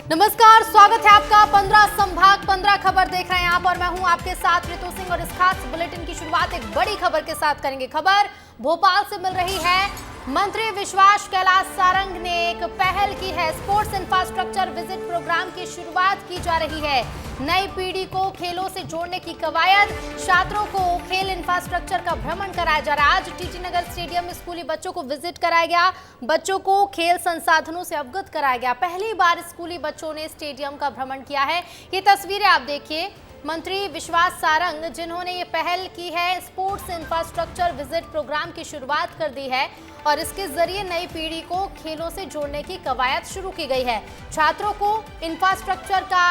नमस्कार, स्वागत है आपका 15 संभाग 15 खबर देख रहे हैं आप और मैं हूं आपके साथ रितु सिंह। और इस खास बुलेटिन की शुरुआत एक बड़ी खबर के साथ करेंगे। खबर भोपाल से मिल रही है। मंत्री विश्वास कैलाश सारंग ने एक पहल की है। स्पोर्ट्स इंफ्रास्ट्रक्चर विजिट प्रोग्राम की शुरुआत की जा रही है। नई पीढ़ी को खेलों से जोड़ने की कवायद, छात्रों को खेल इंफ्रास्ट्रक्चर का भ्रमण कराया जा रहा है। आज टीटी नगर स्टेडियम में स्कूली बच्चों को विजिट कराया गया, बच्चों को खेल संसाधनों से अवगत कराया गया। पहली बार स्कूली बच्चों ने स्टेडियम का भ्रमण किया है। ये तस्वीरें आप देखिए। मंत्री विश्वास सारंग जिन्होंने ये पहल की है, स्पोर्ट्स इंफ्रास्ट्रक्चर विजिट प्रोग्राम की शुरुआत कर दी है और इसके जरिए नई पीढ़ी को खेलों से जोड़ने की कवायद शुरू की गई है। छात्रों को इंफ्रास्ट्रक्चर का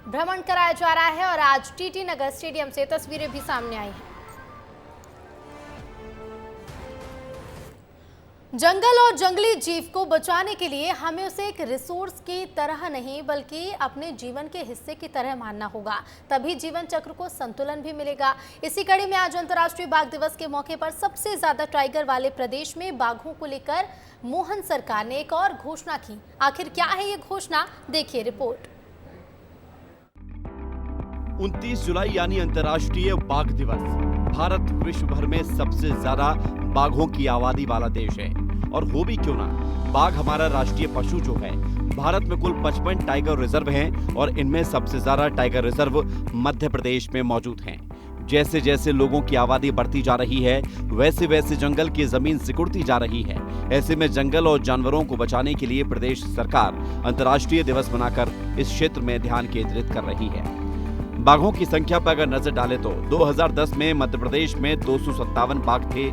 भ्रमण कराया जा रहा है और आज टीटी नगर स्टेडियम से तस्वीरें भी सामने आई हैं। जंगल और जंगली जीव को बचाने के लिए हमें उसे एक रिसोर्स की तरह नहीं बल्कि अपने जीवन के हिस्से की तरह मानना होगा, तभी जीवन चक्र को संतुलन भी मिलेगा। इसी कड़ी में आज अंतर्राष्ट्रीय बाघ दिवस के मौके पर सबसे ज्यादा टाइगर वाले प्रदेश में बाघों को लेकर मोहन सरकार ने एक और घोषणा की। आखिर क्या है ये घोषणा, देखिए रिपोर्ट। 29 जुलाई यानी अंतर्राष्ट्रीय बाघ दिवस। भारत विश्व भर में सबसे ज्यादा बाघों की आबादी वाला देश है और हो भी क्यों ना, बाघ हमारा राष्ट्रीय पशु जो है। भारत में कुल 55 टाइगर रिजर्व हैं और इनमें सबसे ज्यादा टाइगर रिजर्व मध्य प्रदेश में मौजूद हैं। जैसे जैसे लोगों की आबादी बढ़ती जा रही है वैसे वैसे जंगल की जमीन सिकुड़ती जा रही है। ऐसे में जंगल और जानवरों को बचाने के लिए प्रदेश सरकार अंतर्राष्ट्रीय दिवस मनाकर इस क्षेत्र में ध्यान केंद्रित कर रही है। बाघों की संख्या पर अगर नजर डालें तो 2010 में मध्य प्रदेश में 257 बाघ थे,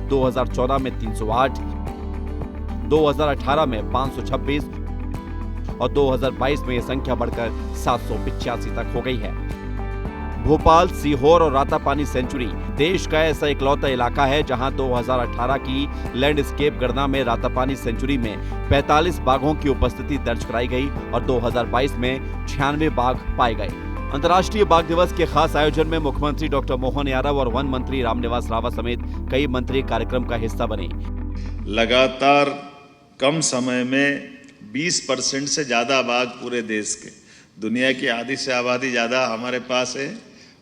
2014 में 308, 2018 में 526 और 2022 में यह संख्या बढ़कर 785 तक हो गई है। भोपाल, सीहोर और रातापानी सेंचुरी देश का ऐसा इकलौता इलाका है जहां 2018 की लैंडस्केप गणना में रातापानी सेंचुरी में 45 बाघों की उपस्थिति दर्ज कराई गई और 2022 में 96 बाघ पाए गए। अंतर्राष्ट्रीय बाघ दिवस के खास आयोजन में मुख्यमंत्री डॉक्टर मोहन यादव और वन मंत्री रामनिवास रावत समेत कई मंत्री कार्यक्रम का हिस्सा बने। लगातार कम समय में 20% से ज्यादा बाघ पूरे देश के, दुनिया की आधी से आबादी ज्यादा हमारे पास है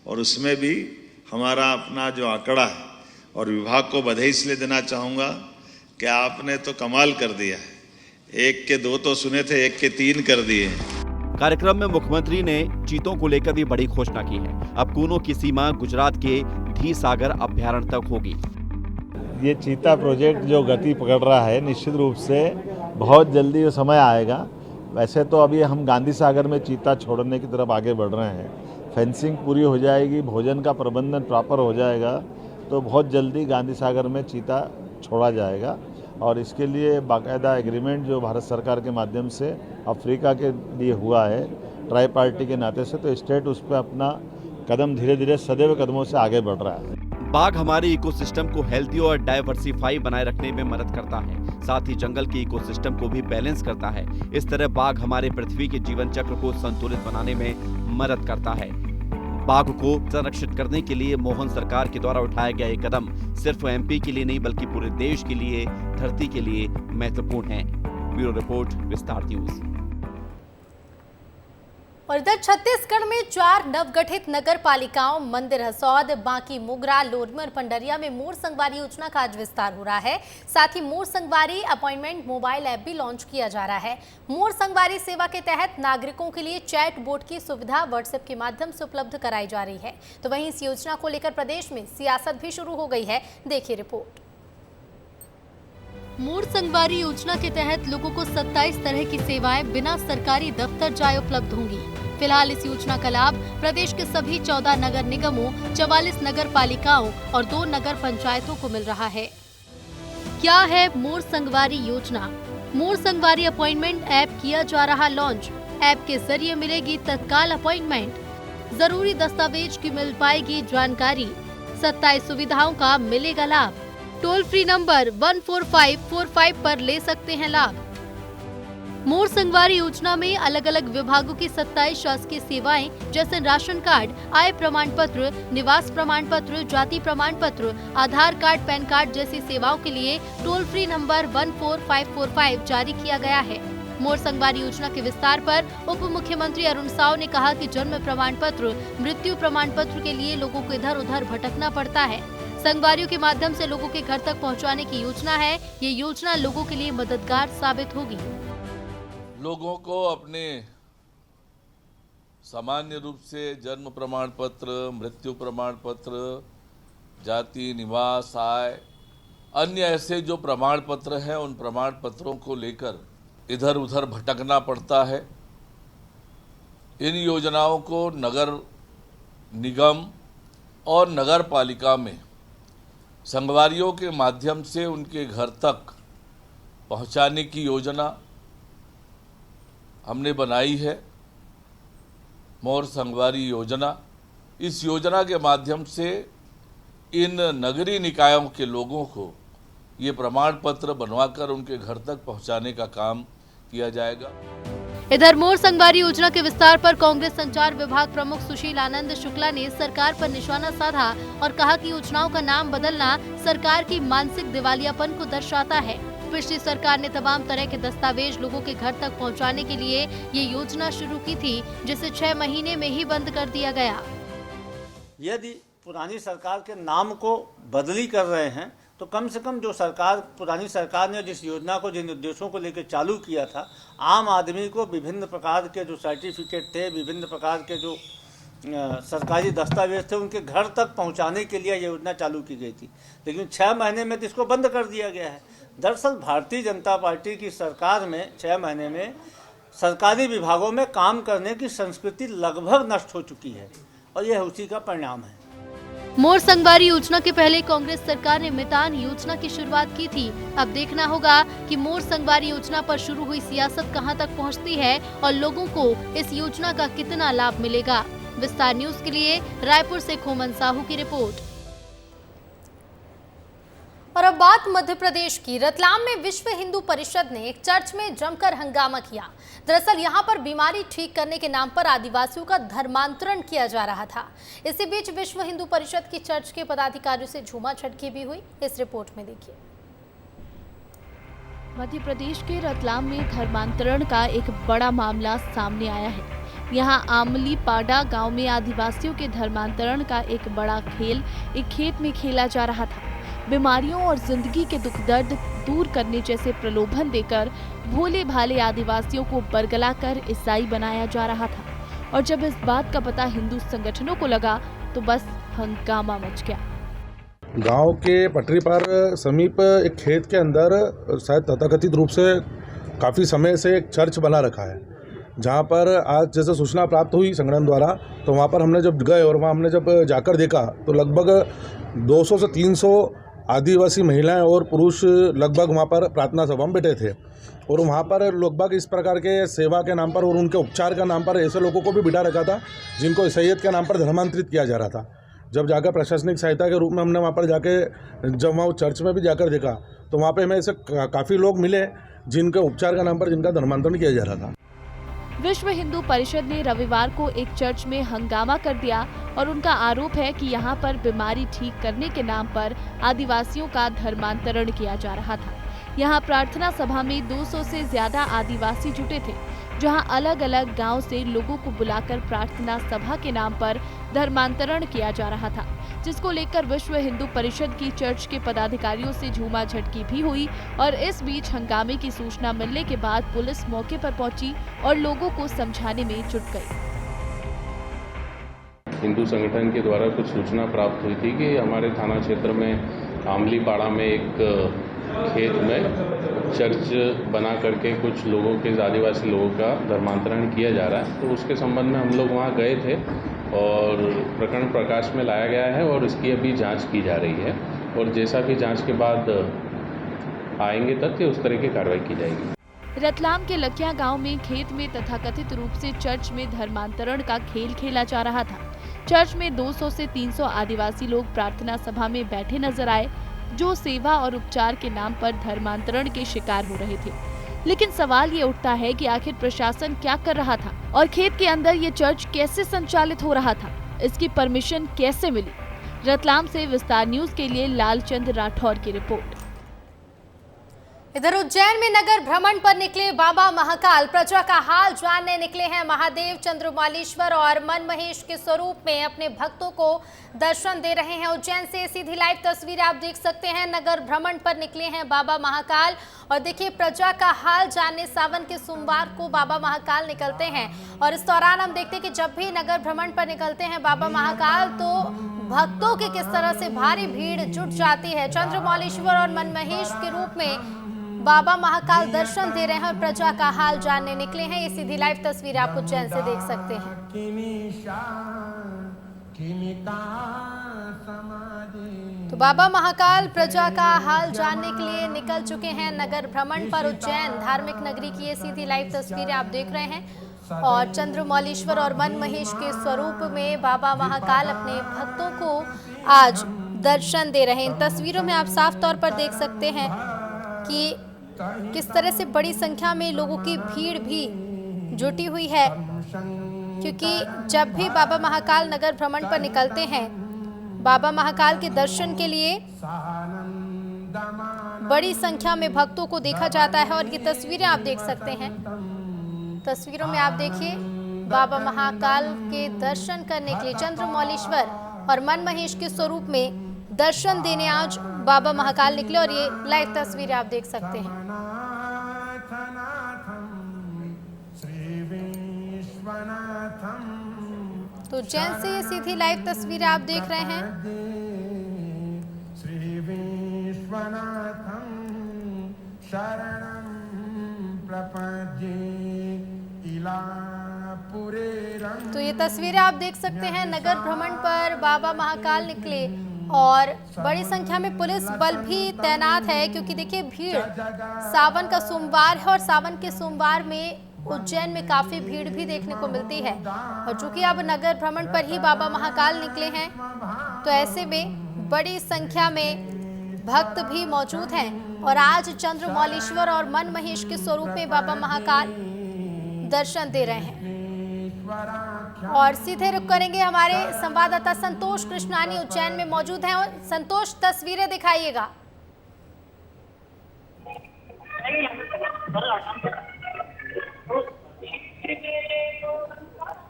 और उसमें भी हमारा अपना जो आंकड़ा है, और विभाग को बधाई इसलिए देना चाहूँगा कि आपने तो कमाल कर दिया है। 1 के 2 तो सुने थे, 1 के 3 कर दिए। कार्यक्रम में मुख्यमंत्री ने चीतों को लेकर भी बड़ी घोषणा की है। अब कूनों की सीमा गुजरात के धी सागर अभ्यारण्य तक होगी। ये चीता प्रोजेक्ट जो गति पकड़ रहा है, निश्चित रूप से बहुत जल्दी वो समय आएगा। वैसे तो अभी हम गांधी सागर में चीता छोड़ने की तरफ आगे बढ़ रहे हैं। फेंसिंग पूरी हो जाएगी, भोजन का प्रबंधन प्रॉपर हो जाएगा तो बहुत जल्दी गांधी सागर में चीता छोड़ा जाएगा। और इसके लिए बाकायदा एग्रीमेंट जो भारत सरकार के माध्यम से अफ्रीका के लिए हुआ है ट्राई पार्टी के नाते से, तो स्टेट उस पर अपना कदम धीरे धीरे सदैव कदमों से आगे बढ़ रहा है। बाघ हमारे इकोसिस्टम को हेल्दी और डाइवर्सिफाई बनाए रखने में मदद करता है, साथ ही जंगल के इकोसिस्टम को भी बैलेंस करता है। इस तरह बाघ हमारे पृथ्वी के जीवन चक्र को संतुलित बनाने में मदद करता है। बाघ को संरक्षित करने के लिए मोहन सरकार के द्वारा उठाया गया ये कदम सिर्फ एमपी के लिए नहीं बल्कि पूरे देश के लिए, धरती के लिए महत्वपूर्ण है। ब्यूरो रिपोर्ट, विस्तार न्यूज। और इधर छत्तीसगढ़ में 4 नवगठित नगर पालिकाओं मंदिर हसौद, बांकी मुगरा, लोरमी और पंडरिया में मोर संगवारी योजना का आज विस्तार हो रहा है। साथ ही मोर संगवारी अपॉइंटमेंट मोबाइल ऐप भी लॉन्च किया जा रहा है। मोर संगवारी सेवा के तहत नागरिकों के लिए चैट बोट की सुविधा व्हाट्सएप के माध्यम से उपलब्ध कराई जा रही है। तो वहीं इस योजना को लेकर प्रदेश में सियासत भी शुरू हो गई है। देखिए रिपोर्ट। मोर संगवारी योजना के तहत लोगों को 27 तरह की सेवाएं बिना सरकारी दफ्तर जाए उपलब्ध होंगी। फिलहाल इस योजना का लाभ प्रदेश के सभी 14 नगर निगमों, 44 नगर पालिकाओं और 2 नगर पंचायतों को मिल रहा है। क्या है मोर संगवारी योजना? मोर संगवारी अपॉइंटमेंट ऐप किया जा रहा लॉन्च। ऐप के जरिए मिलेगी तत्काल अपॉइंटमेंट, जरूरी दस्तावेज की मिल पाएगी जानकारी, 27 सुविधाओं का मिलेगा लाभ। टोल फ्री नंबर 14545 पर ले सकते हैं लाभ। मोर संगवारी योजना में अलग अलग विभागों की 27 शासकीय सेवाएं जैसे राशन कार्ड, आय प्रमाण पत्र, निवास प्रमाण पत्र, जाति प्रमाण पत्र, आधार कार्ड, पैन कार्ड जैसी सेवाओं के लिए टोल फ्री नंबर 14545 जारी किया गया है। मोर संगवारी योजना के विस्तार पर उप मुख्यमंत्री अरुण साव ने कहा कि जन्म प्रमाण पत्र, मृत्यु प्रमाण पत्र के लिए लोगों को इधर उधर भटकना पड़ता है। संगवारियों के माध्यम से लोगों के घर तक पहुंचाने की योजना है। ये योजना लोगों के लिए मददगार साबित होगी। लोगों को अपने सामान्य रूप से जन्म प्रमाण पत्र, मृत्यु प्रमाण पत्र, जाति, निवास, आय, अन्य ऐसे जो प्रमाण पत्र हैं उन प्रमाण पत्रों को लेकर इधर उधर भटकना पड़ता है। इन योजनाओं को नगर निगम और नगर पालिका में संगवारियों के माध्यम से उनके घर तक पहुंचाने की योजना हमने बनाई है, मोर संगवारी योजना। इस योजना के माध्यम से इन नगरीय निकायों के लोगों को ये प्रमाण पत्र बनवाकर उनके घर तक पहुंचाने का काम किया जाएगा। इधर मोर संगवारी योजना के विस्तार पर कांग्रेस संचार विभाग प्रमुख सुशील आनंद शुक्ला ने सरकार पर निशाना साधा और कहा कि योजनाओं का नाम बदलना सरकार की मानसिक दिवालियापन को दर्शाता है। पिछली सरकार ने तमाम तरह के दस्तावेज लोगों के घर तक पहुंचाने के लिए ये योजना शुरू की थी, जिसे 6 महीने में ही बंद कर दिया गया। यदि पुरानी सरकार के नाम को बदली कर रहे हैं तो कम से कम जो पुरानी सरकार ने जिस योजना को, जिन उद्देश्यों को लेकर चालू किया था, आम आदमी को विभिन्न प्रकार के जो सर्टिफिकेट थे, विभिन्न प्रकार के जो सरकारी दस्तावेज थे, उनके घर तक पहुंचाने के लिए योजना चालू की गई थी। लेकिन 6 महीने में तो इसको बंद कर दिया गया है। दरअसल भारतीय जनता पार्टी की सरकार में 6 महीने में सरकारी विभागों में काम करने की संस्कृति लगभग नष्ट हो चुकी है और यह उसी का परिणाम है। मोर संगवारी योजना के पहले कांग्रेस सरकार ने मितान योजना की शुरुआत की थी। अब देखना होगा कि मोर संगवारी योजना पर शुरू हुई सियासत कहां तक पहुंचती है और लोगों को इस योजना का कितना लाभ मिलेगा। विस्तार न्यूज के लिए रायपुर से खोमन साहू की रिपोर्ट। और अब बात मध्य प्रदेश की। रतलाम में विश्व हिंदू परिषद ने एक चर्च में जमकर हंगामा किया। दरअसल यहां पर बीमारी ठीक करने के नाम पर आदिवासियों का धर्मांतरण किया जा रहा था। इसी बीच विश्व हिंदू परिषद की चर्च के पदाधिकारियों से झूमाझटकी भी हुई। इस रिपोर्ट में देखिए। मध्य प्रदेश के रतलाम में धर्मांतरण का एक बड़ा मामला सामने आया है। यहां आमली पाडा गांव में आदिवासियों के धर्मांतरण का एक बड़ा खेल एक खेत में खेला जा रहा था। बीमारियों और जिंदगी के दुख दर्द दूर करने जैसे प्रलोभन देकर भोले भाले आदिवासियों को बरगला कर ईसाई बनाया जा रहा था। और जब इस बात का पता हिंदू संगठनों को लगा तो बस हंगामा मच गया। गांव के पटरी पर समीप एक खेत के अंदर शायद तथाकथित रूप से काफ़ी समय से एक चर्च बना रखा है, जहां पर आज जैसे सूचना प्राप्त हुई संगठन द्वारा, तो वहां पर हमने जब गए और वहां हमने जब जाकर देखा तो लगभग 200 से 300 आदिवासी महिलाएं और पुरुष लगभग वहां पर प्रार्थना सभा में बैठे थे। और वहां पर लगभग इस प्रकार के सेवा के नाम पर और उनके उपचार के नाम पर ऐसे लोगों को भी बिठा रखा था जिनको ईसाईयत के नाम पर धर्मांतरित किया जा रहा था। जब जाकर प्रशासनिक सहायता के रूप में हमने वहाँ पर जाके जब वहाँ चर्च में भी जाकर देखा तो वहाँ पे हमें ऐसे काफ़ी लोग मिले जिनके उपचार के नाम पर जिनका धर्मांतरण किया जा रहा था। विश्व हिंदू परिषद ने रविवार को एक चर्च में हंगामा कर दिया और उनका आरोप है कि यहाँ पर बीमारी ठीक करने के नाम पर आदिवासियों का धर्मांतरण किया जा रहा था। यहाँ प्रार्थना सभा में 200 से ज्यादा आदिवासी जुटे थे, जहाँ अलग अलग गांव से लोगों को बुलाकर प्रार्थना सभा के नाम पर धर्मांतरण किया जा रहा था, जिसको लेकर विश्व हिंदू परिषद की चर्च के पदाधिकारियों से झूमाझटकी भी हुई। और इस बीच हंगामे की सूचना मिलने के बाद पुलिस मौके पर पहुंची और लोगों को समझाने में जुट गई। हिंदू संगठन के द्वारा कुछ सूचना प्राप्त हुई थी कि हमारे थाना क्षेत्र में आमली पाड़ा में एक खेत में चर्च बना करके कुछ लोगों के, आदिवासी लोगों का धर्मांतरण किया जा रहा है। तो उसके संबंध में हम लोग वहाँ गए थे और प्रकरण प्रकाश में लाया गया है और इसकी अभी जांच की जा रही है और जैसा भी जांच के बाद आएंगे तथ्य उस तरह की कार्रवाई की जाएगी। रतलाम के लकिया गांव में खेत में तथाकथित रूप से चर्च में धर्मांतरण का खेल खेला जा रहा था। चर्च में 200 से 300 आदिवासी लोग प्रार्थना सभा में बैठे नजर आए, जो सेवा और उपचार के नाम पर धर्मांतरण के शिकार हो रहे थे। लेकिन सवाल ये उठता है कि आखिर प्रशासन क्या कर रहा था और खेत के अंदर ये चर्च कैसे संचालित हो रहा था, इसकी परमिशन कैसे मिली। रतलाम से विस्तार न्यूज के लिए लालचंद राठौर की रिपोर्ट। इधर उज्जैन में नगर भ्रमण पर निकले बाबा महाकाल प्रजा का हाल जानने निकले हैं। महादेव चंद्रमौलीश्वर और मनमहेश के स्वरूप में अपने भक्तों को दर्शन दे रहे हैं। उज्जैन से सीधी लाइव तस्वीरें आप देख सकते हैं। नगर भ्रमण पर निकले हैं बाबा महाकाल और देखिए प्रजा का हाल जानने सावन के सोमवार को बाबा महाकाल निकलते हैं और इस दौरान हम देखते हैं कि जब भी नगर भ्रमण पर निकलते हैं बाबा महाकाल तो भक्तों की किस तरह से भारी भीड़ जुट जाती है। चंद्रमौलीश्वर और मनमहेश के रूप में बाबा महाकाल दर्शन दे रहे हैं और प्रजा का हाल जानने निकले हैं। ये सीधी लाइव तस्वीर आप उज्जैन से देख सकते हैं। तो बाबा महाकाल प्रजा का हाल जानने के लिए निकल चुके हैं नगर भ्रमण पर। उज्जैन धार्मिक नगरी की ये सीधी लाइव तस्वीरें आप देख रहे हैं और चंद्रमौलीश्वर और मनमहेश के स्वरूप में बाबा महाकाल अपने भक्तों को आज दर्शन दे रहे हैं। इन तस्वीरों में आप साफ तौर पर देख सकते हैं कि किस तरह से बड़ी संख्या में लोगों की भीड़ भी जुटी हुई है, क्योंकि जब भी बाबा महाकाल नगर भ्रमण पर निकलते हैं बाबा महाकाल के दर्शन के लिए बड़ी संख्या में भक्तों को देखा जाता है। और ये तस्वीरें आप देख सकते हैं। तस्वीरों में आप देखिए बाबा महाकाल के दर्शन करने के लिए चंद्रमौलीश्वर और मनमहेश के स्वरूप में दर्शन देने आज बाबा महाकाल निकले और ये लाइव तस्वीरें आप देख सकते हैं। तो उज्जैन से ये सीधी लाइव तस्वीरें आप देख रहे हैं। तो ये तस्वीरें आप देख सकते हैं। नगर भ्रमण पर बाबा महाकाल निकले और बड़ी संख्या में पुलिस बल भी तैनात है, क्योंकि देखिए भीड़ सावन का सोमवार है और सावन के सोमवार में उज्जैन में काफी भीड़ भी देखने को मिलती है। और चूंकि अब नगर भ्रमण पर ही बाबा महाकाल निकले हैं तो ऐसे में बड़ी संख्या में भक्त भी मौजूद हैं और आज चंद्रमौलीश्वर और मनमहेश के स्वरूप में बाबा महाकाल दर्शन दे रहे हैं। और सीधे रुक करेंगे, हमारे संवाददाता संतोष कृष्णानी उज्जैन में मौजूद हैं। और संतोष, तस्वीरें दिखाइएगा।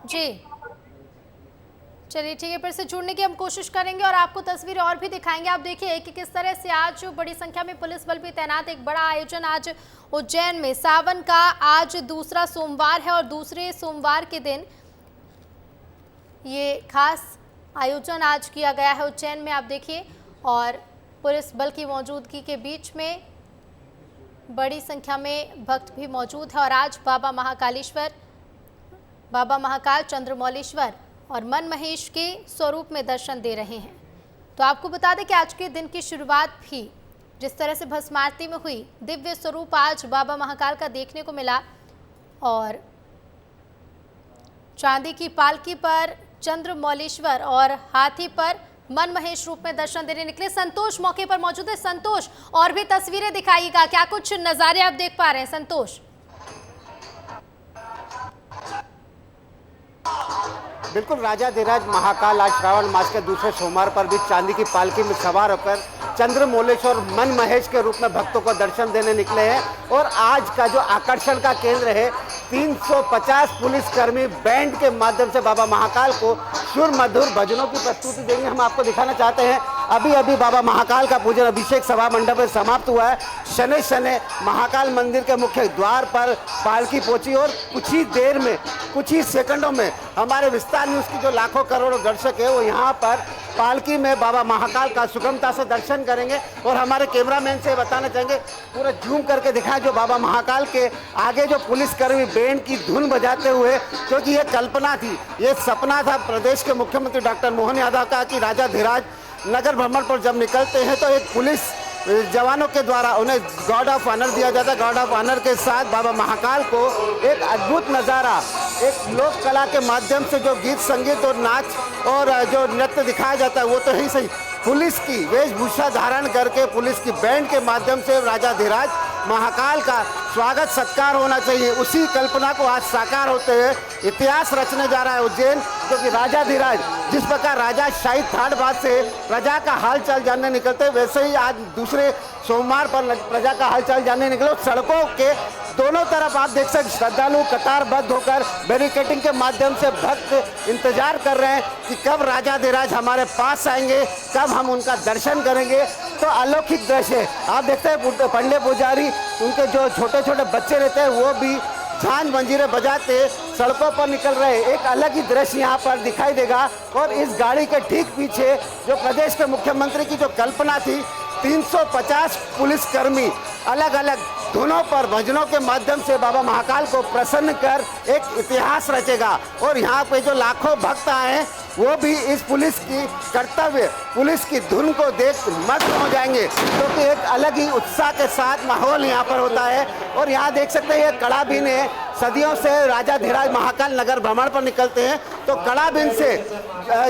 जी चलिए ठीक है, फिर से जुड़ने की हम कोशिश करेंगे और आपको तस्वीरें और भी दिखाएंगे। आप देखिए कि किस तरह से आज बड़ी संख्या में पुलिस बल भी तैनात। एक बड़ा आयोजन आज उज्जैन में, सावन का आज दूसरा सोमवार है और दूसरे सोमवार के दिन ये खास आयोजन आज किया गया है उज्जैन में। आप देखिए और पुलिस बल की मौजूदगी के बीच में बड़ी संख्या में भक्त भी मौजूद है और आज बाबा महाकालेश्वर, बाबा महाकाल, चंद्रमौलीश्वर और मनमहेश के स्वरूप में दर्शन दे रहे हैं। तो आपको बता दें कि आज के दिन की शुरुआत भी जिस तरह से भस्म आरती में हुई, दिव्य स्वरूप आज बाबा महाकाल का देखने को मिला और चांदी की पालकी पर चंद्रमौलीश्वर और हाथी पर मनमहेश रूप में दर्शन देने निकले। संतोष मौके पर मौजूद है। संतोष, और भी तस्वीरें दिखाइएगा, क्या कुछ नज़ारे आप देख पा रहे हैं संतोष? बिल्कुल, राजाधिराज महाकाल आज श्रावण मास के दूसरे सोमवार पर भी चांदी की पालकी में सवार होकर चंद्रमौलीश्वर और मनमहेश के रूप में भक्तों को दर्शन देने निकले हैं। और आज का जो आकर्षण का केंद्र है, 350 पुलिसकर्मी बैंड के माध्यम से बाबा महाकाल को सुर मधुर भजनों की प्रस्तुति देंगे। हम आपको दिखाना चाहते हैं, अभी अभी बाबा महाकाल का पूजन अभिषेक सभा मंडप में समाप्त हुआ है। शनै शनै महाकाल मंदिर के मुख्य द्वार पर पालकी पहुंची और कुछ ही देर में, कुछ ही सेकंडों में हमारे विस्तार न्यूज़ की जो लाखों करोड़ों दर्शक है वो यहाँ पर पालकी में बाबा महाकाल का सुगमता से दर्शन करेंगे। और हमारे कैमरामैन से बताना चाहेंगे, पूरा जूम करके दिखाएं जो बाबा महाकाल के आगे जो पुलिसकर्मी बैंड की धुन बजाते हुए, क्योंकि ये कल्पना थी, ये सपना था प्रदेश के मुख्यमंत्री डॉक्टर मोहन यादव का कि राजाधिराज नगर भ्रमण पर जब निकलते हैं तो एक पुलिस जवानों के द्वारा उन्हें गार्ड ऑफ ऑनर दिया जाता है। गार्ड ऑफ ऑनर के साथ बाबा महाकाल को एक अद्भुत नज़ारा, एक लोक कला के माध्यम से जो गीत संगीत और नाच और जो नृत्य दिखाया जाता है वो तो ही सही, पुलिस की वेशभूषा धारण करके पुलिस की बैंड के माध्यम से राजाधिराज महाकाल का स्वागत सत्कार होना चाहिए, उसी कल्पना को आज साकार होते हुए इतिहास रचने जा रहा है उज्जैन। क्योंकि राजाधिराज जिस प्रकार राजा शाही ठाट से प्रजा का हालचाल जानने निकलते, वैसे ही आज दूसरे सोमवार पर प्रजा का हालचाल जानने निकले। सड़कों के दोनों तरफ आप देख सकते श्रद्धालु कतारबद्ध होकर बैरिकेडिंग के माध्यम से भक्त इंतजार कर रहे हैं कि कब राजाधिराज हमारे पास आएंगे, कब हम उनका दर्शन करेंगे। तो अलौकिक दृश्य है। आप देखते हैं पंडे पुजारी, उनके जो छोटे छोटे बच्चे रहते हैं वो भी झांझ मंजीरे बजाते सड़कों पर निकल रहे हैं। एक अलग ही दृश्य यहाँ पर दिखाई देगा। और इस गाड़ी के ठीक पीछे जो प्रदेश के मुख्यमंत्री की जो कल्पना थी, 350 पुलिसकर्मी अलग अलग धुनों पर भजनों के माध्यम से बाबा महाकाल को प्रसन्न कर एक इतिहास रचेगा। और यहाँ पे जो लाखों भक्त आए हैं वो भी इस पुलिस की कर्तव्य, पुलिस की धुन को देख मग्न हो जाएंगे, क्योंकि एक अलग ही उत्साह के साथ माहौल यहाँ पर होता है। और यहाँ देख सकते हैं ये कड़ाबीन है। सदियों से राजाधिराज महाकाल नगर भ्रमण पर निकलते हैं, तो कड़ाबीन से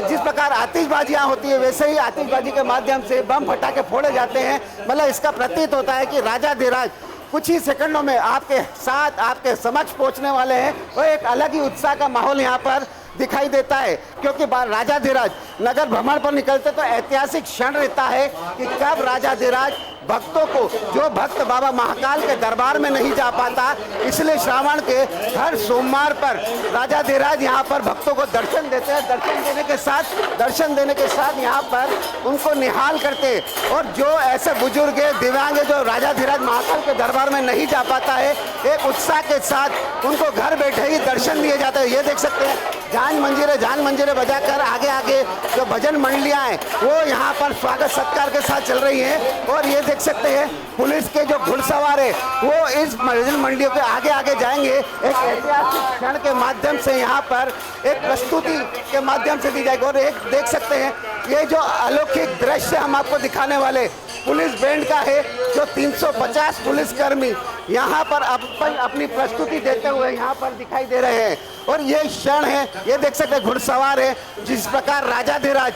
जिस प्रकार आतिशबाजियाँ होती है वैसे ही आतिशबाजी के माध्यम से बम फटाके फोड़े जाते हैं। मतलब इसका प्रतीत होता है कि राजाधिराज कुछ ही सेकंडों में आपके साथ, आपके समक्ष पहुंचने वाले हैं। और एक अलग ही उत्साह का माहौल यहाँ पर दिखाई देता है, क्योंकि राजाधिराज नगर भ्रमण पर निकलते तो ऐतिहासिक क्षण रहता है कि कब राजाधिराज भक्तों को, जो भक्त बाबा महाकाल के दरबार में नहीं जा पाता, इसलिए श्रावण के हर सोमवार पर राजाधिराज यहाँ पर भक्तों को दर्शन देते हैं। दर्शन देने के साथ यहाँ पर उनको निहाल करते। और जो ऐसे बुजुर्ग है, दिव्यांग है, जो राजाधिराज महाकाल के दरबार में नहीं जा पाता है, एक उत्साह के साथ उनको घर बैठे ही दर्शन दिए जाते हैं। ये देख सकते हैं झांझ मंजीरे बजाकर आगे आगे जो भजन मंडलियाँ हैं वो यहाँ पर स्वागत सत्कार के साथ चल रही हैं। और ये देख सकते हैं पुलिस के जो घुड़सवार है वो इस भजन मंडलियों के आगे आगे जाएंगे। एक ऐतिहासिक क्षण के माध्यम से यहाँ पर एक प्रस्तुति के माध्यम से दी जाएगी। और एक देख सकते हैं ये जो अलौकिक दृश्य हम आपको दिखाने वाले पुलिस बैंड का है, जो 350 पुलिसकर्मी यहाँ पर अपनी प्रस्तुति देते हुए यहाँ पर दिखाई दे रहे हैं। और ये क्षण है, ये देख सकते हैं घुड़सवार है, जिस प्रकार राजाधिराज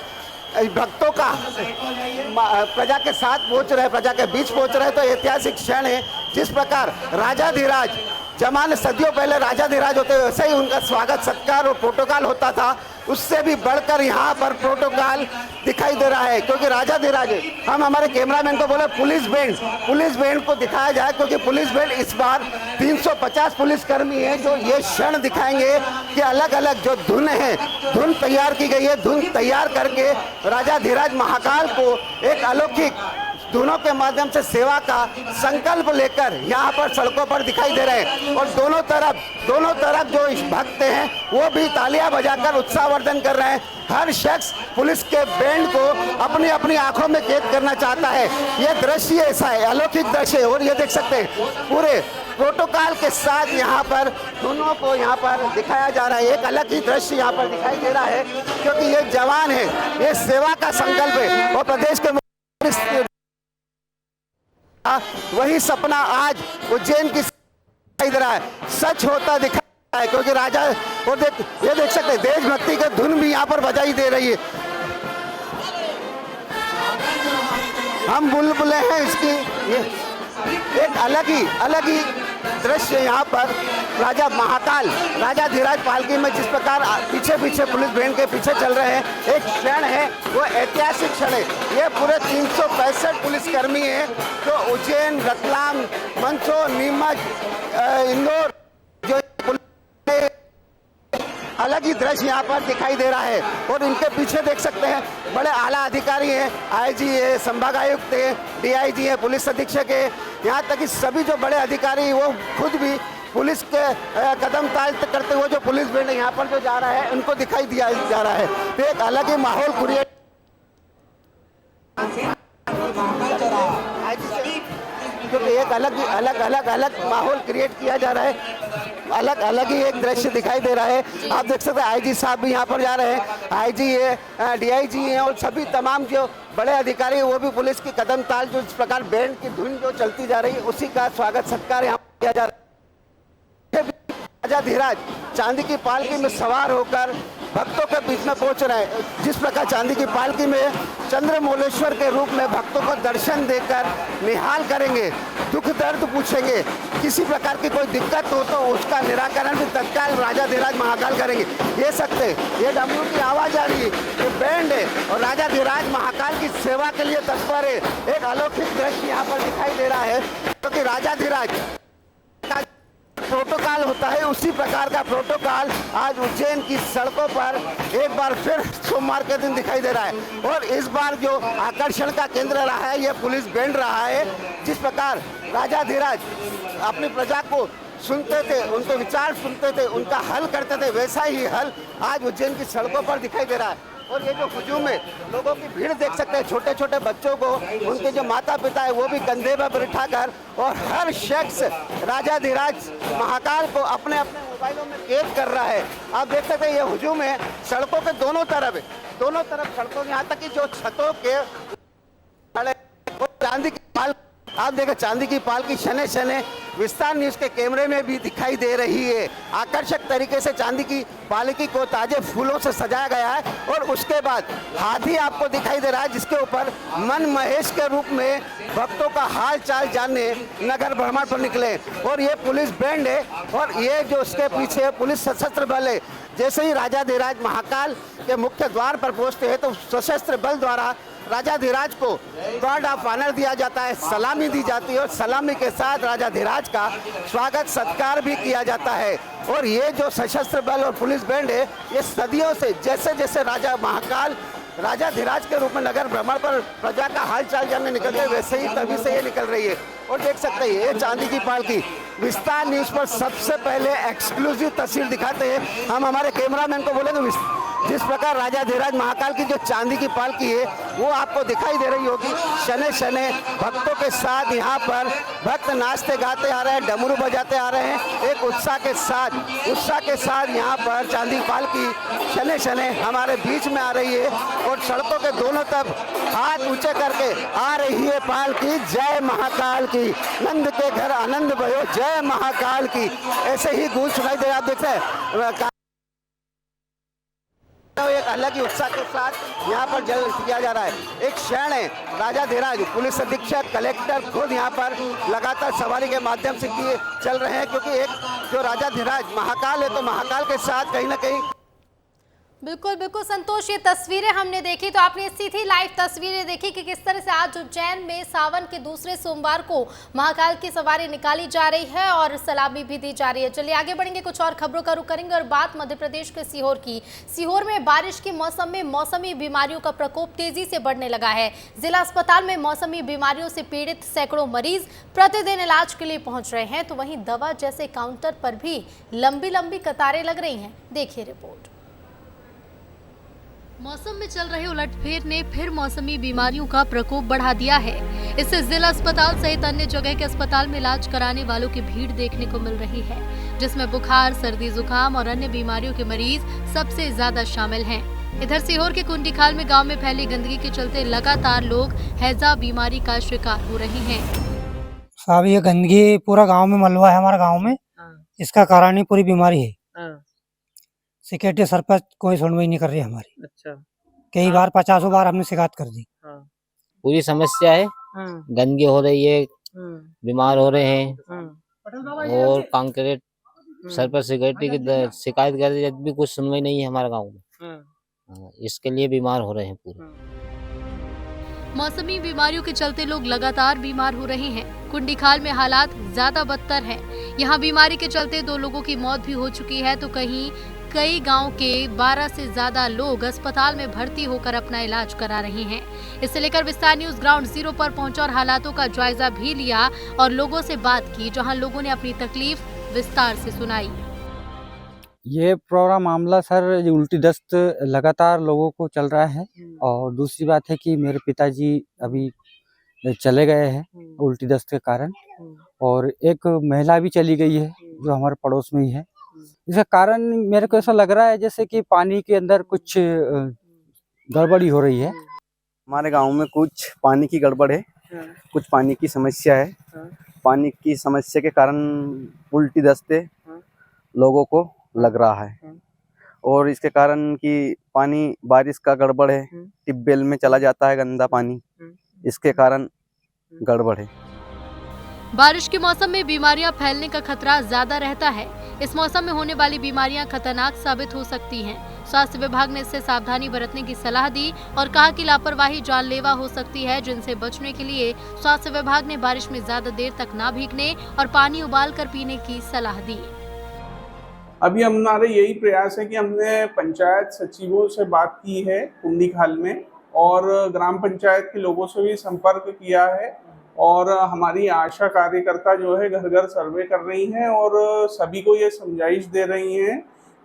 भक्तों का प्रजा के साथ पहुंच रहे, प्रजा के बीच पहुंच रहे। तो ऐतिहासिक क्षण है। जिस प्रकार राजाधिराज जमाने सदियों पहले राजाधिराज होते वैसे ही उनका स्वागत सत्कार और प्रोटोकॉल होता था, उससे भी बढ़कर यहाँ पर प्रोटोकॉल दिखाई दे रहा है। क्योंकि राजाधिराज, हम हमारे कैमरामैन को बोले पुलिस बैंड को दिखाया जाए, क्योंकि पुलिस बैंड इस बार 350 पुलिसकर्मी हैं जो ये क्षण दिखाएंगे कि अलग अलग जो धुन है, धुन तैयार की गई है, धुन तैयार करके राजाधिराज महाकाल को एक अलौकिक धुनों के माध्यम से सेवा का संकल्प लेकर यहाँ पर सड़कों पर दिखाई दे रहे हैं। और दोनों तरफ जो भक्त हैं वो भी तालियां बजाकर उत्साहवर्धन कर रहे हैं। हर शख्स पुलिस के बैंड को अपनी अपनी आंखों में कैद करना चाहता है। ये दृश्य ऐसा है, अलौकिक दृश्य है। और ये देख सकते हैं पूरे प्रोटोकॉल के साथ यहाँ पर दोनों को यहाँ पर दिखाया जा रहा है। एक अलग ही दृश्य यहाँ पर दिखाई दे रहा है, क्योंकि ये जवान है, ये सेवा का संकल्प है। और प्रदेश के वही सपना आज उज्जैन की दिखाई दे रहा है, सच होता दिखाई है। क्योंकि राजा, और ये देख सकते हैं देशभक्ति की धुन भी यहाँ पर बजाई दे रही है। हम बुलबुलें हैं इसकी। ये एक अलग ही दृश्य यहाँ पर राजा महाकाल, राजाधिराज पालकी में जिस प्रकार पीछे पुलिस बैंड के पीछे चल रहे हैं, एक क्षण है वो ऐतिहासिक क्षण है। ये पूरे 365 पुलिसकर्मी हैं जो उज्जैन, रतलाम, मंदसौर, नीमच, इंदौर, जो अलग ही दृश्य यहाँ पर दिखाई दे रहा है। और इनके पीछे देख सकते हैं बड़े आला अधिकारी हैं, आईजी है, संभाग आयुक्त है, डीआईजी है, पुलिस अधीक्षक है, यहाँ तक कि सभी जो बड़े अधिकारी वो खुद भी पुलिस के कदम ताल करते हुए जो पुलिस बैंड यहाँ पर जो जा रहा है उनको दिखाई दिया जा रहा है। तो एक अलग ही माहौल क्रिएट, क्योंकि एक अलग माहौल क्रिएट किया जा रहा है। अलग ही एक दृश्य दिखाई दे रहा है। आप देख सकते हैं आईजी साहब भी यहाँ पर जा रहे हैं, आईजी है, डीआईजी है, और सभी तमाम जो बड़े अधिकारी हैं वो भी पुलिस की कदम ताल, जो इस प्रकार बैंड की धुन जो चलती जा रही है उसी का स्वागत सत्कार यहाँ किया जा रहा है। राजाधिराज चांदी की पालकी में सवार होकर भक्तों के बीच में पहुंच रहे हैं। जिस प्रकार चांदी की पालकी में चंद्रमौलेश्वर के रूप में भक्तों को दर्शन देकर निहाल करेंगे, दुख दर्द पूछेंगे, किसी प्रकार की कोई दिक्कत हो तो उसका निराकरण भी तत्काल राजाधिराज महाकाल करेंगे। ये सकते, ये डमरू की आवाज़ आ रही है, ये बैंड है और राजाधिराज महाकाल की सेवा के लिए तत्पर है। एक अलौकिक दृश्य यहाँ पर दिखाई दे रहा है, क्योंकि राजाधिराज का प्रोटोकॉल होता है, उसी प्रकार का प्रोटोकॉल आज उज्जैन की सड़कों पर एक बार फिर सोमवार के दिन दिखाई दे रहा है। और इस बार जो आकर्षण का केंद्र रहा है, ये पुलिस बैंड रहा है। जिस प्रकार राजाधिराज अपनी प्रजा को सुनते थे, उनके विचार सुनते थे, उनका हल करते थे, वैसा ही हल आज उज्जैन की सड़कों पर दिखाई दे रहा है। और ये जो हुजूम है, लोगों की भीड़ देख सकते हैं, छोटे छोटे बच्चों को उनके जो माता पिता है वो भी कंधे पर बिठा कर, और हर शख्स राजाधिराज महाकाल को अपने अपने मोबाइलों में कैद कर रहा है। आप देख सकते हैं ये हुजूम है सड़कों के दोनों तरफ है, दोनों तरफ सड़कों, यहाँ तक कि जो छतों के चांदी की पाल, आप देखें चांदी की पाल की शने शने विस्तार न्यूज के कैमरे में भी दिखाई दे रही है। आकर्षक तरीके से चांदी की पालकी को ताजे फूलों से सजाया गया है और उसके बाद हाथी आपको दिखाई दे रहा है, जिसके ऊपर मन महेश के रूप में भक्तों का हाल चाल जानने नगर भ्रमण पर निकले। और ये पुलिस बैंड है और ये जो उसके पीछे पुलिस सशस्त्र बल है। जैसे ही राजाधिराज महाकाल के मुख्य द्वार पर पहुंचते हैं तो सशस्त्र बल द्वारा राजाधिराज को गार्ड ऑफ ऑनर दिया जाता है, सलामी दी जाती है और सलामी के साथ राजाधिराज का स्वागत सत्कार भी किया जाता है। और ये जो सशस्त्र बल और पुलिस बैंड है, ये सदियों से जैसे जैसे राजा महाकाल राजाधिराज के रूप में नगर भ्रमण पर प्रजा का हाल चाल जानने निकलते हैं, वैसे ही तभी से ये निकल रही है। और देख सकते हैं ये चांदी की पालकी विस्तार न्यूज पर सबसे पहले एक्सक्लूसिव तस्वीर दिखाते हैं। हम हमारे कैमरामैन को बोलेंगे जिस प्रकार राजाधिराज महाकाल की जो चांदी की पालकी है वो आपको दिखाई दे रही होगी। शने शने भक्तों के साथ यहाँ पर भक्त नाचते गाते आ रहे हैं, डमरू बजाते आ रहे हैं, एक उत्साह के साथ यहाँ पर चांदी पालकी शने शने हमारे बीच में आ रही है और सड़कों के दोनों तरफ हाथ ऊंचे करके आ रही है पालकी। जय महाकाल की, नंद के घर आनंद भयो, जय महाकाल की, ऐसे ही गूंज सुनाई दे। आप देखते हैं एक अलग ही उत्साह के साथ यहाँ पर जल किया जा रहा है। एक क्षण है, राजाधिराज पुलिस अधीक्षक कलेक्टर खुद यहाँ पर लगातार सवारी के माध्यम से किए चल रहे हैं, क्योंकि एक जो राजाधिराज महाकाल है तो महाकाल के साथ कहीं ना कहीं। बिल्कुल बिल्कुल संतोष, ये तस्वीरें हमने देखी तो आपने सीधी लाइव तस्वीरें देखी कि किस तरह से आज उज्जैन में सावन के दूसरे सोमवार को महाकाल की सवारी निकाली जा रही है और सलामी भी दी जा रही है। चलिए आगे बढ़ेंगे, कुछ और खबरों का रुख करेंगे और बात मध्य प्रदेश के सीहोर की। सीहोर में बारिश के मौसम में मौसमी बीमारियों का प्रकोप तेजी से बढ़ने लगा है। जिला अस्पताल में मौसमी बीमारियों से पीड़ित सैकड़ों मरीज प्रतिदिन इलाज के लिए पहुंच रहे हैं, तो वहीं दवा जैसे काउंटर पर भी लंबी लंबी कतारें लग रही हैं। देखिए रिपोर्ट। मौसम में चल रहे उलटफेर ने फिर मौसमी बीमारियों का प्रकोप बढ़ा दिया है। इससे जिला अस्पताल सहित अन्य जगह के अस्पताल में इलाज कराने वालों की भीड़ देखने को मिल रही है, जिसमें बुखार, सर्दी, जुकाम और अन्य बीमारियों के मरीज सबसे ज्यादा शामिल हैं। इधर सीहोर के कुंडीखाल में गांव में फैली गंदगी के चलते लगातार लोग हैजा बीमारी का शिकार हो रहे हैं। साहब ये गंदगी पूरा गाँव में मलबा है, हमारे गाँव में इसका कारण ही पूरी बीमारी है। सेक्रेटरी सरपंच कोई सुनवाई नहीं कर रही हमारी। अच्छा, कई बार 50 बार हमने शिकायत कर दी। पूरी समस्या है, गंदगी हो रही है, बीमार हो रहे हैं और कांक्रीट सरपंच सेक्रेटरी की शिकायत कर दी, भी कुछ सुनवाई नहीं है हमारे गांव में। इसके लिए बीमार हो रहे हैं पूरे। मौसमी बीमारियों के चलते लोग लगातार बीमार हो रहे हैं। कुंडीखाल में हालात ज्यादा बदतर हैं। यहाँ बीमारी के चलते 2 लोगों की मौत भी हो चुकी है, तो कई गांव के 12 से ज्यादा लोग अस्पताल में भर्ती होकर अपना इलाज करा रहे हैं। इसे लेकर विस्तार न्यूज ग्राउंड जीरो पर पहुंचा और हालातों का जायजा भी लिया और लोगों से बात की, जहां लोगों ने अपनी तकलीफ विस्तार से सुनाई। ये पूरा मामला सर उल्टी दस्त लगातार लोगों को चल रहा है और दूसरी बात है कि मेरे पिताजी अभी चले गए हैं उल्टी दस्त के कारण, और एक महिला भी चली गई है जो हमारे पड़ोस में ही है। इसका कारण मेरे को ऐसा लग रहा है जैसे कि पानी के अंदर कुछ गड़बड़ी हो रही है। हमारे गांव में कुछ पानी की गड़बड़ है, कुछ पानी की समस्या है। पानी की समस्या के कारण उल्टी दस्ते लोगों को लग रहा है और इसके कारण कि पानी बारिश का गड़बड़ है, ट्यूबवेल में चला जाता है गंदा पानी, इसके कारण गड़बड़ है। बारिश के मौसम में बीमारियां फैलने का खतरा ज्यादा रहता है। इस मौसम में होने वाली बीमारियां खतरनाक साबित हो सकती हैं। स्वास्थ्य विभाग ने इससे सावधानी बरतने की सलाह दी और कहा कि लापरवाही जानलेवा हो सकती है, जिनसे बचने के लिए स्वास्थ्य विभाग ने बारिश में ज्यादा देर तक ना भीगने और पानी उबालकर पीने की सलाह दी। अभी हमारे यही प्रयास है कि हमने पंचायत सचिवों से बात की है कुंडीखाल में और ग्राम पंचायत के लोगों से भी संपर्क किया है और हमारी आशा कार्यकर्ता जो है घर घर सर्वे कर रही हैं और सभी को ये समझाइश दे रही हैं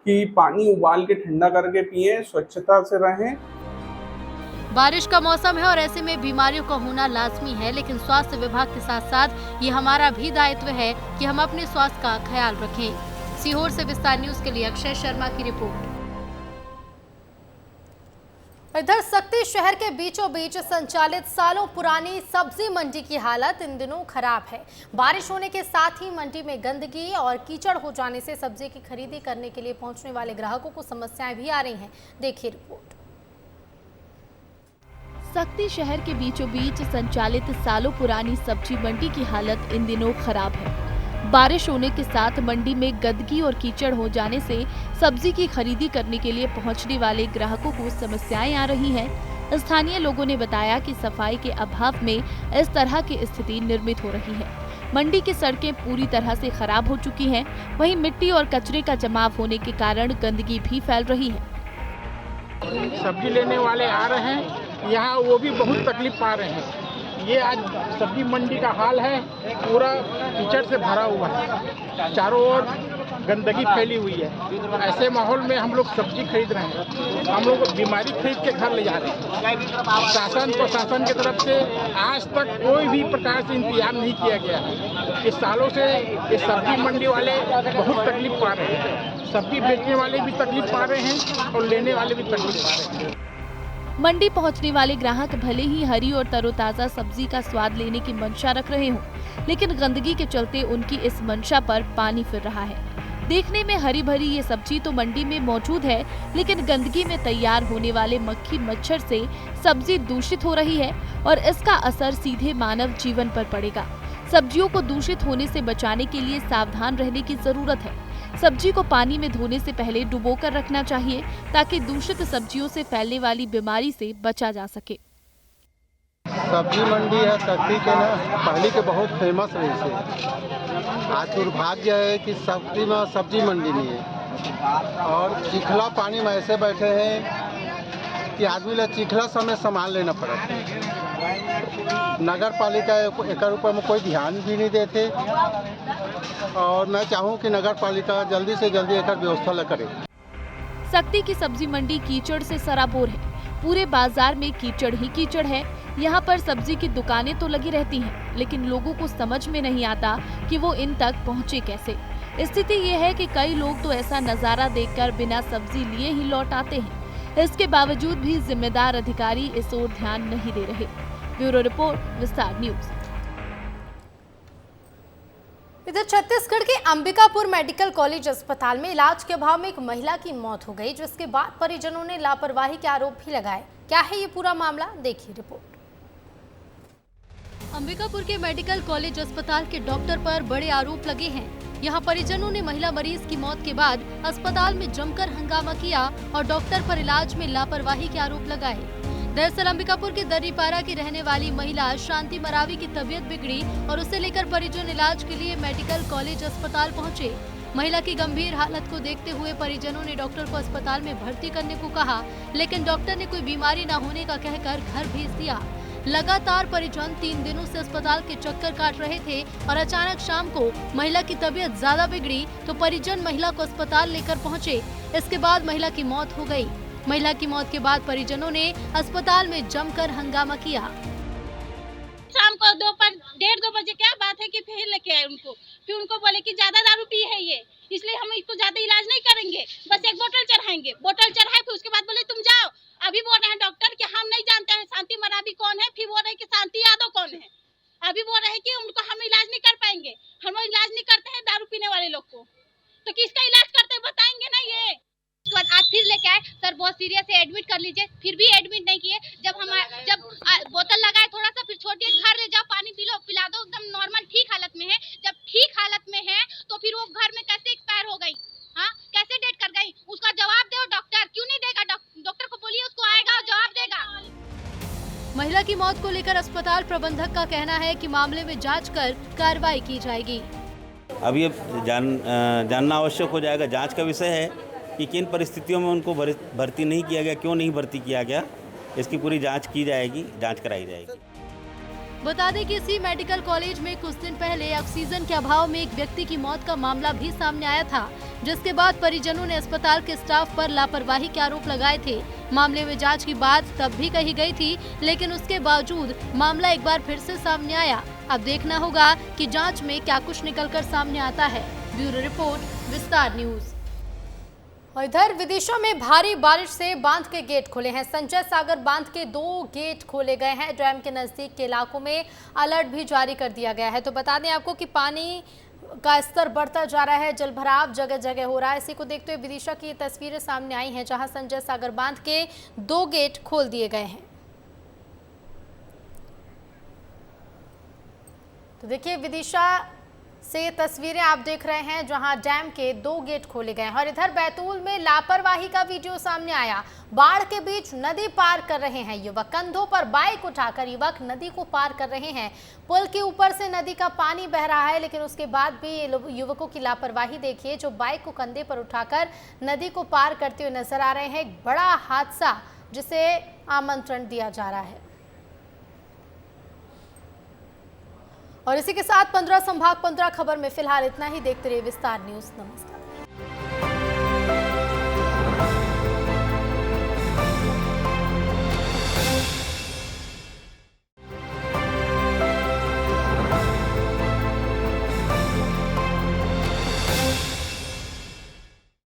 कि पानी उबाल के ठंडा करके पिएं, स्वच्छता से रहें। बारिश का मौसम है और ऐसे में बीमारियों का होना लाजमी है, लेकिन स्वास्थ्य विभाग के साथ साथ ये हमारा भी दायित्व है कि हम अपने स्वास्थ्य का ख्याल रखें। सीहोर से विस्तार न्यूज के लिए अक्षय शर्मा की रिपोर्ट। इधर सक्ती शहर के बीचों बीच संचालित सालों पुरानी सब्जी मंडी की हालत इन दिनों खराब है। बारिश होने के साथ ही मंडी में गंदगी और कीचड़ हो जाने से सब्जी की खरीदी करने के लिए पहुंचने वाले ग्राहकों को समस्याएं भी आ रही हैं। देखिए रिपोर्ट। सक्ती शहर के बीचों बीच संचालित सालों पुरानी सब्जी मंडी की हालत इन दिनों खराब है। बारिश होने के साथ मंडी में गंदगी और कीचड़ हो जाने से सब्जी की खरीदी करने के लिए पहुंचने वाले ग्राहकों को समस्याएं आ रही हैं। स्थानीय लोगों ने बताया कि सफाई के अभाव में इस तरह की स्थिति निर्मित हो रही है। मंडी की सड़कें पूरी तरह से खराब हो चुकी हैं, वहीं मिट्टी और कचरे का जमाव होने के कारण गंदगी भी फैल रही है। सब्जी लेने वाले आ रहे हैं यहाँ, वो भी बहुत तकलीफ पा रहे हैं। ये आज सब्जी मंडी का हाल है, पूरा कीचड़ से भरा हुआ है, चारों ओर गंदगी फैली हुई है। ऐसे माहौल में हम लोग सब्जी खरीद रहे हैं, हम लोग बीमारी खरीद के घर ले जा रहे हैं। शासन प्रशासन की तरफ से आज तक कोई भी प्रकार से इंतजाम नहीं किया गया है। इस सालों से ये सब्जी मंडी वाले बहुत तकलीफ पा रहे हैं। सब्जी बेचने वाले भी तकलीफ पा रहे हैं और लेने वाले भी तकलीफ पा रहे हैं। मंडी पहुंचने वाले ग्राहक भले ही हरी और तरोताजा सब्जी का स्वाद लेने की मंशा रख रहे हों, लेकिन गंदगी के चलते उनकी इस मंशा पर पानी फिर रहा है। देखने में हरी भरी ये सब्जी तो मंडी में मौजूद है, लेकिन गंदगी में तैयार होने वाले मक्खी मच्छर से सब्जी दूषित हो रही है और इसका असर सीधे मानव जीवन पर पड़ेगा। सब्जियों को दूषित होने से बचाने के लिए सावधान रहने की जरूरत है। सब्जी को पानी में धोने से पहले डुबोकर रखना चाहिए ताकि दूषित सब्जियों से फैलने वाली बीमारी से बचा जा सके। सब्जी मंडी है सक्ती के ना, पहले के बहुत फेमस है इसे। आज दुर्भाग्य है कि सक्ती में सब्जी मंडी नहीं है और चिखला पानी में ऐसे बैठे हैं कि आदमी लोग चिखला समय सामान लेना पड़ता है। नगर पालिका एक ऊपर में कोई ध्यान भी नहीं देते और मैं चाहूँ कि नगर पालिका जल्दी से जल्दी एक व्यवस्था करे। सक्ती की सब्जी मंडी कीचड़ से सराबोर है। पूरे बाजार में कीचड़ ही कीचड़ है। यहाँ पर सब्जी की दुकानें तो लगी रहती हैं, लेकिन लोगों को समझ में नहीं आता कि वो इन तक पहुँचे कैसे। स्थिति ये है कि कई लोग तो ऐसा नजारा देखकर बिना सब्जी लिए ही लौट आते हैं। इसके बावजूद भी जिम्मेदार अधिकारी इस ओर ध्यान नहीं दे रहे। ब्यूरो रिपोर्ट, विस्तार न्यूज। इधर छत्तीसगढ़ के अंबिकापुर मेडिकल कॉलेज अस्पताल में इलाज के अभाव में एक महिला की मौत हो गई, जिसके बाद परिजनों ने लापरवाही के आरोप भी लगाए। क्या है ये पूरा मामला, देखिए रिपोर्ट। अंबिकापुर के मेडिकल कॉलेज अस्पताल के डॉक्टर पर बड़े आरोप लगे हैं। यहाँ परिजनों ने महिला मरीज की मौत के बाद अस्पताल में जमकर हंगामा किया और डॉक्टर पर इलाज में लापरवाही के आरोप लगाए। दरअसल अंबिकापुर के दर्रीपारा की रहने वाली महिला शांति मरावी की तबीयत बिगड़ी और उसे लेकर परिजन इलाज के लिए मेडिकल कॉलेज अस्पताल पहुंचे। महिला की गंभीर हालत को देखते हुए परिजनों ने डॉक्टर को अस्पताल में भर्ती करने को कहा, लेकिन डॉक्टर ने कोई बीमारी न होने का कहकर घर भेज दिया। लगातार परिजन 3 दिनों से अस्पताल के चक्कर काट रहे थे और अचानक शाम को महिला की तबीयत ज्यादा बिगड़ी तो परिजन महिला को अस्पताल लेकर पहुंचे। इसके बाद महिला की मौत हो गई। महिला की मौत के बाद परिजनों ने अस्पताल में जमकर हंगामा किया। शाम को 1:30-2 बजे क्या बात है कि फिर लेके आए उनको, फिर उनको बोले कि ज्यादा दारू पी है ये, इसलिए हम इसको ज्यादा इलाज नहीं करेंगे, बस एक बोतल चढ़ाएंगे। बोतल चढ़ाए फिर उसके बाद बोले तुम जाओ। अभी बोल रहे हैं डॉक्टर कि हम नहीं जानते हैं शांति मरावी कौन है, फिर बोल रहे हैं कि शांति यादव कौन है। अभी बोल रहे हैं कि उनको हम इलाज नहीं कर पाएंगे, हम इलाज नहीं करते हैं दारू पीने वाले लोग को, तो किसका इलाज करते बताएंगे ना ये। उसके बाद आज फिर लेके आए, सर बहुत सीरियस है एडमिट कर लीजिए, फिर भी एडमिट नहीं किए। जब बोतल लगाए थोड़ा सा, फिर छोड़ दिए, घर ले जाओ पानी पी लो, पिला दो, एकदम नॉर्मल ठीक हालत में है। ठीक हालत में है तो फिर वो घर में कैसे एक्सपायर हो गई? हाँ, कैसे डेथ कर गई? उसका जवाब दो डॉक्टर, क्यों नहीं देगा? डॉक्टर को बोलिए, उसको आएगा और जवाब देगा। महिला की मौत को लेकर अस्पताल प्रबंधक का कहना है कि मामले में जांच कर कार्रवाई की जाएगी। अब ये जानना आवश्यक हो जाएगा, जांच का विषय है कि किन परिस्थितियों में उनको भर्ती नहीं किया गया, क्यों नहीं भर्ती किया गया, इसकी पूरी जांच की जाएगी, जांच कराई जाएगी। बता दें कि इसी मेडिकल कॉलेज में कुछ दिन पहले ऑक्सीजन के अभाव में एक व्यक्ति की मौत का मामला भी सामने आया था, जिसके बाद परिजनों ने अस्पताल के स्टाफ पर लापरवाही के आरोप लगाए थे। मामले में जांच की बात तब भी कही गई थी, लेकिन उसके बावजूद मामला एक बार फिर से सामने आया। अब देखना होगा कि जांच में क्या कुछ निकलकर सामने आता है। ब्यूरो रिपोर्ट, विस्तार न्यूज। और इधर विदेशों में भारी बारिश से बांध के गेट खुले हैं। संजय सागर बांध के 2 गेट खोले गए हैं। डैम के नजदीक के इलाकों में अलर्ट भी जारी कर दिया गया है। तो बता दें आपको कि पानी का स्तर बढ़ता जा रहा है, जलभराव जगह जगह हो रहा है। इसी को देखते हुए विदिशा की तस्वीरें सामने आई हैं, जहां संजय सागर बांध के 2 गेट खोल दिए गए हैं। तो देखिए, विदिशा से तस्वीरें आप देख रहे हैं, जहां डैम के 2 गेट खोले गए हैं। और इधर बैतूल में लापरवाही का वीडियो सामने आया। बाढ़ के बीच नदी पार कर रहे हैं युवक। कंधों पर बाइक उठाकर युवक नदी को पार कर रहे हैं। पुल के ऊपर से नदी का पानी बह रहा है, लेकिन उसके बाद भी ये युवकों की लापरवाही देखिए, जो बाइक को कंधे पर उठाकर नदी को पार करते हुए नजर आ रहे हैं। एक बड़ा हादसा जिसे आमंत्रण दिया जा रहा है। और इसी के साथ 15 संभाग 15 खबर में फिलहाल इतना ही। देखते रहिए विस्तार न्यूज। नमस्कार।